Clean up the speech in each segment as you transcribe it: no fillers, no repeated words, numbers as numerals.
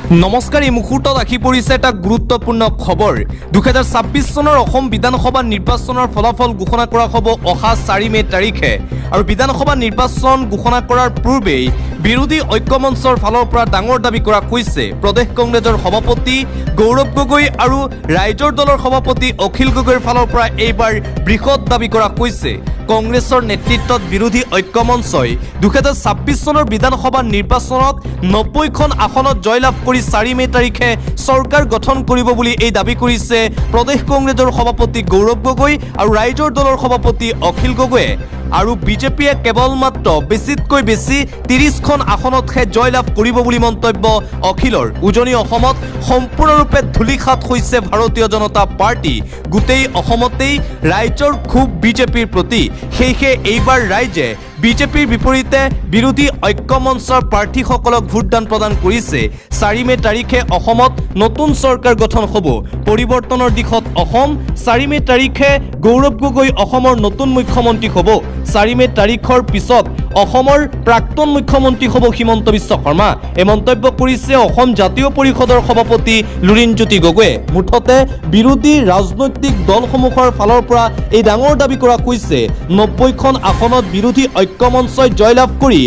নমস্কাৰ। এই মুহূৰ্তত আহি পৰিছে এটা গুৰুত্বপূৰ্ণ খবৰ। 2026 চনৰ অসম বিধানসভা নিৰ্বাচনৰ ফলাফল ঘোষণা কৰা হ'ব অহা 4 মে তাৰিখে। আৰু বিধানসভা নিৰ্বাচন ঘোষণা কৰাৰ পূৰ্বেই বিৰোধী ঐক্যমঞ্চৰ ফালৰ পৰা ডাঙৰ দাবী কৰা হৈছে। প্ৰদেশ কংগ্ৰেছৰ সভাপতি গৌৰৱ গগৈ আৰু ৰাইজৰ দলৰ সভাপতি অখিল গগৈৰ ফালৰ পৰা এইবাৰ বৃহৎ দাবী কৰা হৈছে। কংগ্ৰেছৰ নেতৃত্বত বিৰোধী ঐক্যমঞ্চই 2026 চনৰ বিধানসভা নিৰ্বাচনত 90খন আসনত জয়লাভ কৰি 4 মে তাৰিখে চৰকাৰ গঠন কৰিব বুলি এই দাবী কৰিছে প্ৰদেশ কংগ্ৰেছৰ সভাপতি গৌৰৱ গগৈ আৰু ৰাইজৰ দলৰ সভাপতি অখিল গগৈয়ে। আৰু বিজেপিয়ে কেৱল মাত্ৰ বেছিতকৈ বেছি 30খন আসনতহে জয়লাভ কৰিব বুলি মন্তব্য অখিলৰ। উজনি অসমত সম্পূৰ্ণৰূপে ধূলিসাৎ হৈছে ভাৰতীয় জনতা পাৰ্টি। গোটেই অসমতেই ৰাইজৰ ক্ষোভ বিজেপিৰ প্ৰতি। সেয়েহে এইবাৰ ৰাইজে বিজেপিৰ বিপৰীতে বিৰোধী ঐক্যমঞ্চৰ প্ৰাৰ্থীসকলক ভোটদান প্ৰদান কৰিছে। 4 মে তাৰিখে অসমত নতুন চৰকাৰ গঠন হ'ব। পৰিৱৰ্তনৰ দিশত অসম। 4 মে তাৰিখে গৌৰৱ গগৈ অসমৰ নতুন মুখ্যমন্ত্ৰী হ'ব। 4 মে তাৰিখৰ পিছত অসমৰ প্ৰাক্তন মুখ্যমন্ত্ৰী হ'ব হিমন্ত বিশ্ব শৰ্মা। এই মন্তব্য কৰিছে অসম জাতীয় পৰিষদৰ সভাপতি লুৰিণজ্যোতি গগৈয়ে। মুঠতে বিৰোধী ৰাজনৈতিক দলসমূহৰ ফালৰ পৰা এই ডাঙৰ দাবী কৰা হৈছে 90খন আসনত বিৰোধী ঐক্যমঞ্চই জয়লাভ কৰি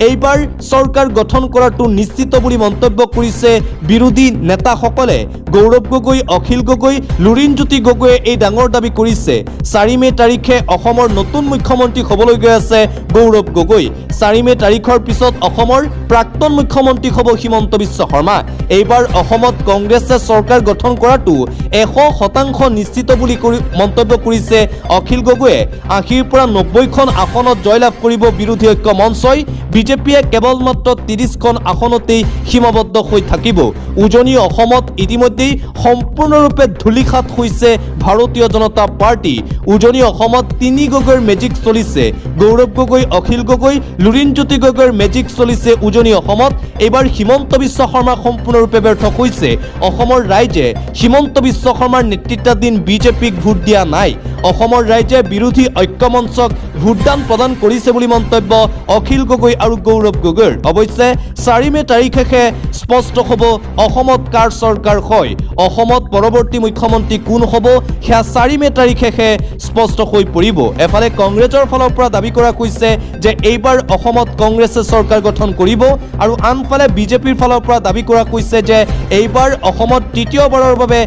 এইবাৰ চৰকাৰ গঠন কৰাটো নিশ্চিত বুলি মন্তব্য কৰিছে বিৰোধী নেতাসকলে। গৌৰৱ গগৈ, অখিল গগৈ, লুৰিণজ্যোতি গগৈয়ে এই ডাঙৰ দাবী কৰিছে। 4 মে তাৰিখে অসমৰ নতুন মুখ্যমন্ত্ৰী হ'বলৈ গৈ আছে গৌৰৱ গগৈ। 4 মে তাৰিখৰ পিছত অসমৰ প্ৰাক্তন মুখ্যমন্ত্ৰী হ'ব হিমন্ত বিশ্ব শৰ্মা। এইবাৰ অসমত কংগ্ৰেছে চৰকাৰ গঠন কৰাটো 100% নিশ্চিত বুলি মন্তব্য কৰিছে অখিল গগৈয়ে। 80ৰ পৰা 90খন আসনত জয়লাভ কৰিব বিৰোধী ঐক্য মঞ্চই। বিজেপিয়ে কেৱল মাত্ৰ 30খন আসনতেই সীমাবদ্ধ হৈ থাকিব। উজনি অসমত ইতিমধ্যেই সম্পূৰ্ণৰূপে ধূলিসাৎ হৈছে ভাৰতীয় জনতা পাৰ্টি। উজনি অসমত 3 গগৈৰ মেজিক চলিছে। গৌৰৱ গগৈ, অখিল গগৈ, লুৰিণজ্যোতি গগৈৰ মেজিক চলিছে উজনি অসমত। এইবাৰ হিমন্ত বিশ্ব শৰ্মা সম্পূৰ্ণৰূপে ব্যৰ্থ হৈছে। অসমৰ ৰাইজে হিমন্ত বিশ্ব শৰ্মাৰ নেতৃত্বাধীন বিজেপিক ভোট দিয়া নাই। অসমৰ ৰাইজে বিৰোধী ঐক্যমঞ্চক ভোটদান প্ৰদান কৰিছে বুলি মন্তব্য অখিল গগৈ আৰু গৌৰৱ গগৈৰ। অৱশ্যে 4 মে তাৰিখেহে স্পষ্ট হ'ব অসমত কাৰ চৰকাৰ হয়। অসমত পৰৱৰ্তী মুখ্যমন্ত্ৰী কোন হ'ব সেয়া 4 মে তাৰিখেহে স্পষ্ট হৈ পৰিব। এফালে কংগ্ৰেছৰ ফালৰ পৰা দাবী কৰা হৈছে যে এইবাৰ অসমত কংগ্ৰেছে চৰকাৰ গঠন কৰিব আৰু আনফালে বিজেপিৰ ফালৰ পৰা দাবী কৰা হৈছে যে এইবাৰ অসমত তৃতীয়বাৰৰ বাবে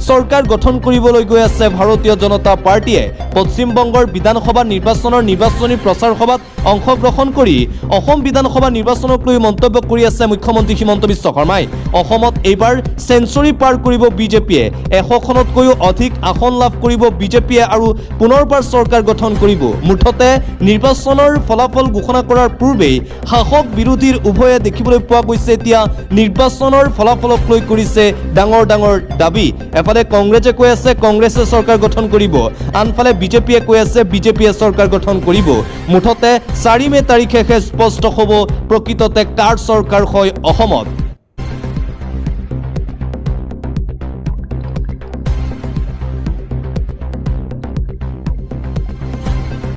চৰকাৰ গঠন কৰিবলৈ গৈ আছে ভাৰতীয় জনতা পাৰ্টিয়ে। পশ্চিমবংগৰ বিধানসভা নিৰ্বাচনৰ নিৰ্বাচনী প্ৰচাৰ সভাত অংশগ্ৰহণ কৰি অসম বিধানসভা নিৰ্বাচনক লৈ মন্তব্য কৰি আছে মুখ্যমন্ত্ৰী হিমন্ত বিশ্ব শৰ্মাই। অসমত এইবাৰ চেঞ্চুৰী পাৰ কৰিব বিজেপিয়ে। 100খনতকৈও অধিক আসন লাভ কৰিব বিজেপিয়ে আৰু পুনৰবাৰ চৰকাৰ গঠন কৰিব। মুঠতে নিৰ্বাচনৰ ফলাফল ঘোষণা কৰাৰ পূৰ্বেই শাসক বিৰোধীৰ উভয়ে দেখিবলৈ পোৱা গৈছে এতিয়া নিৰ্বাচনৰ ফলাফলক লৈ কৰিছে ডাঙৰ ডাঙৰ দাবী। এফালে কংগ্ৰেছে কৈ আছে কংগ্ৰেছে চৰকাৰ গঠন কৰিব, আনফালে বিজেপিয়ে কৈ আছে বিজেপিয়ে চৰকাৰ গঠন কৰিব। মুঠতে 4 মে তাৰিখেহে স্পষ্ট হ'ব প্ৰকৃততে কাৰ চৰকাৰ হয় অসমত।